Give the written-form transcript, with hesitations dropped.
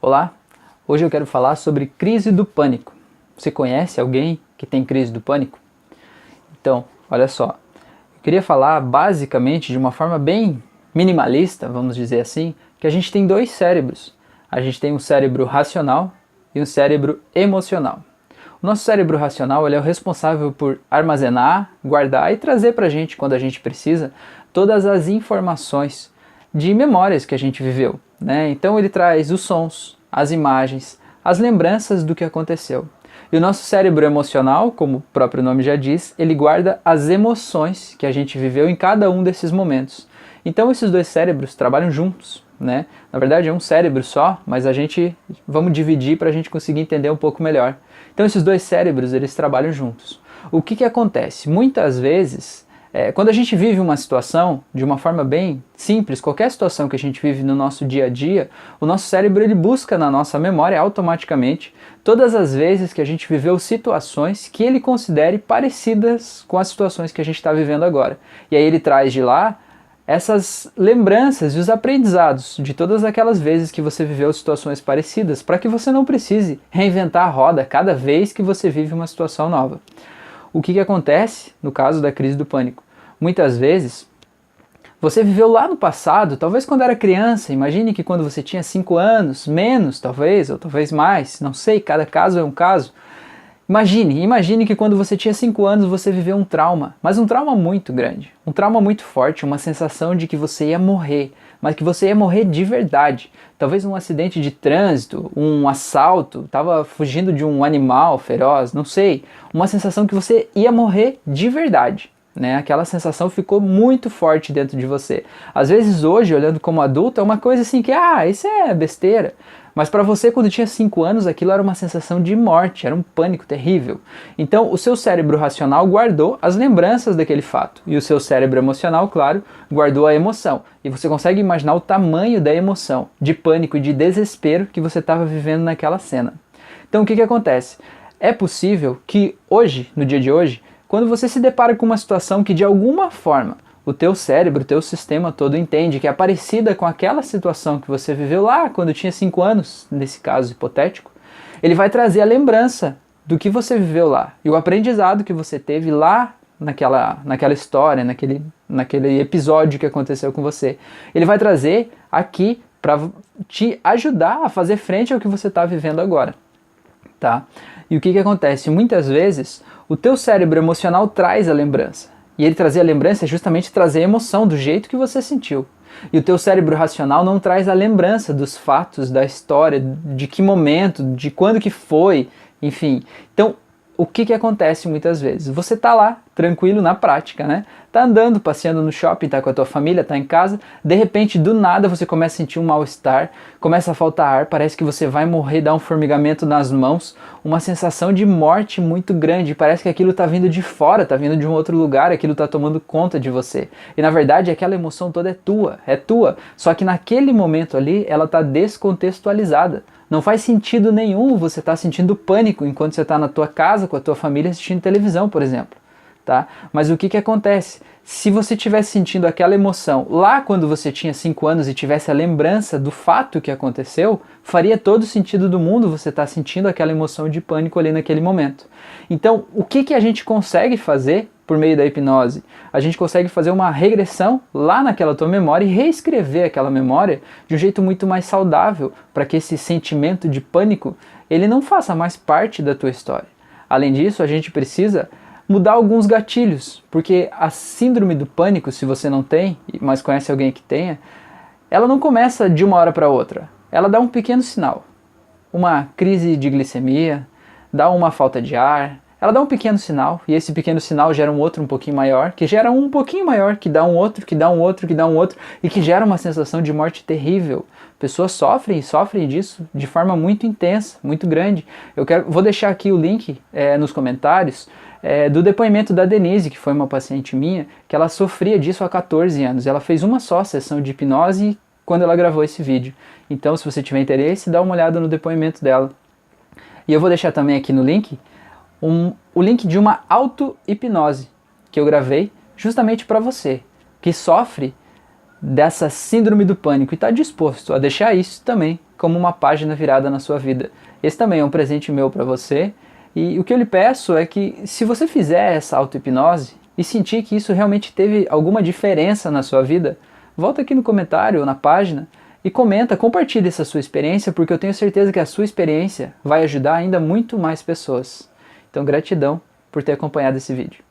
Olá, hoje eu quero falar sobre crise do pânico. Você conhece alguém que tem crise do pânico? Então, olha só, eu queria falar basicamente de uma forma bem minimalista, vamos dizer assim, que a gente tem dois cérebros. A gente tem um cérebro racional e um cérebro emocional. O nosso cérebro racional ele é o responsável por armazenar, guardar e trazer para a gente, quando a gente precisa, todas as informações de memórias que a gente viveu, né? Então ele traz os sons, as imagens, as lembranças do que aconteceu. E o nosso cérebro emocional, como o próprio nome já diz, ele guarda as emoções que a gente viveu em cada um desses momentos. Então esses dois cérebros trabalham juntos, né? Na verdade é um cérebro só, mas vamos dividir para a gente conseguir entender um pouco melhor. Então esses dois cérebros, eles trabalham juntos. O que acontece? Muitas vezes, quando a gente vive uma situação de uma forma bem simples, qualquer situação que a gente vive no nosso dia a dia, o nosso cérebro ele busca na nossa memória automaticamente todas as vezes que a gente viveu situações que ele considere parecidas com as situações que a gente está vivendo agora. E aí ele traz de lá essas lembranças e os aprendizados de todas aquelas vezes que você viveu situações parecidas, para que você não precise reinventar a roda cada vez que você vive uma situação nova. O que acontece no caso da crise do pânico? Muitas vezes, você viveu lá no passado, talvez quando era criança, imagine que quando você tinha 5 anos, menos talvez, ou talvez mais, não sei, cada caso é um caso. Imagine que quando você tinha 5 anos você viveu um trauma, mas um trauma muito grande, um trauma muito forte, uma sensação de que você ia morrer, mas que você ia morrer de verdade. Talvez um acidente de trânsito, um assalto, estava fugindo de um animal feroz, não sei. Uma sensação que você ia morrer de verdade, né? Aquela sensação ficou muito forte dentro de você. Às vezes hoje, olhando como adulto, é uma coisa assim que, isso é besteira. Mas para você, quando tinha 5 anos, aquilo era uma sensação de morte, era um pânico terrível. Então, o seu cérebro racional guardou as lembranças daquele fato. E o seu cérebro emocional, claro, guardou a emoção. E você consegue imaginar o tamanho da emoção, de pânico e de desespero que você estava vivendo naquela cena. Então, o que acontece? É possível que hoje, no dia de hoje, quando você se depara com uma situação que de alguma forma o teu cérebro, o teu sistema todo entende que é parecida com aquela situação que você viveu lá quando tinha 5 anos, nesse caso hipotético, ele vai trazer a lembrança do que você viveu lá e o aprendizado que você teve lá naquela história, naquele episódio que aconteceu com você. Ele vai trazer aqui para te ajudar a fazer frente ao que você está vivendo agora, tá? E o que acontece? Muitas vezes o teu cérebro emocional traz a lembrança. E ele trazer a lembrança é justamente trazer a emoção do jeito que você sentiu. E o teu cérebro racional não traz a lembrança dos fatos, da história, de que momento, de quando que foi, enfim. Então, o que acontece muitas vezes? Você tá lá, tranquilo na prática, né? Tá andando, passeando no shopping, tá com a tua família, tá em casa, de repente, do nada, você começa a sentir um mal-estar, começa a faltar ar, parece que você vai morrer, dá um formigamento nas mãos, uma sensação de morte muito grande, parece que aquilo tá vindo de fora, tá vindo de um outro lugar, aquilo tá tomando conta de você. E na verdade, aquela emoção toda é tua, só que naquele momento ali, ela tá descontextualizada. Não faz sentido nenhum você estar sentindo pânico enquanto você está na tua casa, com a tua família, assistindo televisão, por exemplo. Tá? Mas o que acontece? Se você estivesse sentindo aquela emoção lá quando você tinha 5 anos e tivesse a lembrança do fato que aconteceu, faria todo o sentido do mundo você estar sentindo aquela emoção de pânico ali naquele momento. Então, o que a gente consegue fazer por meio da hipnose? A gente consegue fazer uma regressão lá naquela tua memória e reescrever aquela memória de um jeito muito mais saudável para que esse sentimento de pânico ele não faça mais parte da tua história. Além disso, a gente precisa mudar alguns gatilhos, porque a síndrome do pânico, se você não tem, mas conhece alguém que tenha, ela não começa de uma hora para outra. Ela dá um pequeno sinal, uma crise de glicemia, dá uma falta de ar, ela dá um pequeno sinal, e esse pequeno sinal gera um outro um pouquinho maior, que gera um pouquinho maior, que dá um outro, que dá um outro, que dá um outro, e que gera uma sensação de morte terrível. Pessoas sofrem disso de forma muito intensa, muito grande. Vou deixar aqui o link nos comentários do depoimento da Denise, que foi uma paciente minha, que ela sofria disso há 14 anos. Ela fez uma só sessão de hipnose quando ela gravou esse vídeo. Então, se você tiver interesse, dá uma olhada no depoimento dela. E eu vou deixar também aqui no link o link de uma auto-hipnose que eu gravei justamente para você, que sofre dessa síndrome do pânico e está disposto a deixar isso também como uma página virada na sua vida. Esse também é um presente meu para você. E o que eu lhe peço é que, se você fizer essa auto-hipnose e sentir que isso realmente teve alguma diferença na sua vida, volta aqui no comentário ou na página e comenta, compartilhe essa sua experiência, porque eu tenho certeza que a sua experiência vai ajudar ainda muito mais pessoas. Então, gratidão por ter acompanhado esse vídeo.